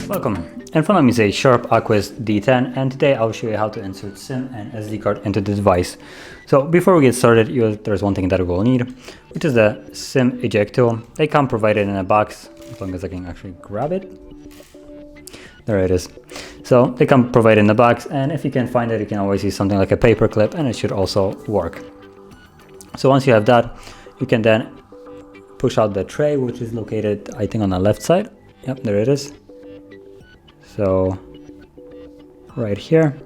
Welcome. In front of me is a SHARP D10, and today I'll show you how to insert SIM and SD card into the device. So before we get started, there's one thing that we'll need, which is the SIM eject tool. They come provided in a box, as long as I can actually grab it. There it is. So they come provided in the box, and if you can find it, you can always use something like a paper clip, and it should also work. So once you have that, you can then push out the tray, which is located, I think, on the left side. Yep, there it is. So right here,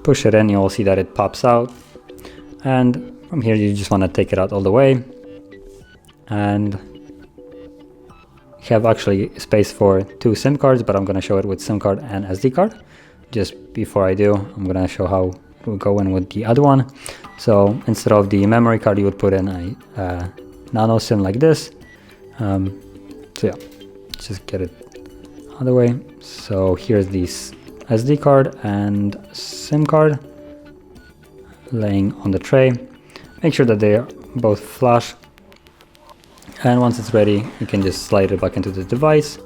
push it in, you will see that it pops out, and from here you just want to take it out all the way, and you have actually space for 2 SIM cards, but I'm going to show it with SIM card and SD card. Just before I do, I'm going to show how it will go in with the other one. So instead of the memory card, you would put in a Nano SIM like this. So yeah, just get it other way. So here's the SD card and SIM card laying on the tray. Make sure that they are both flush, and once it's ready, you can just slide it back into the device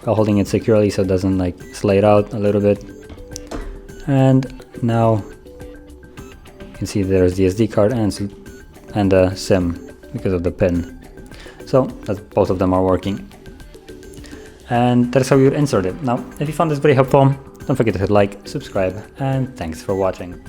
while holding it securely so it doesn't like slide out a little bit. And now you can see there's the SD card and the SIM because of the pin. So that's, both of them are working. And that's how you would insert it. Now, if you found this very helpful, don't forget to hit like, subscribe, and thanks for watching.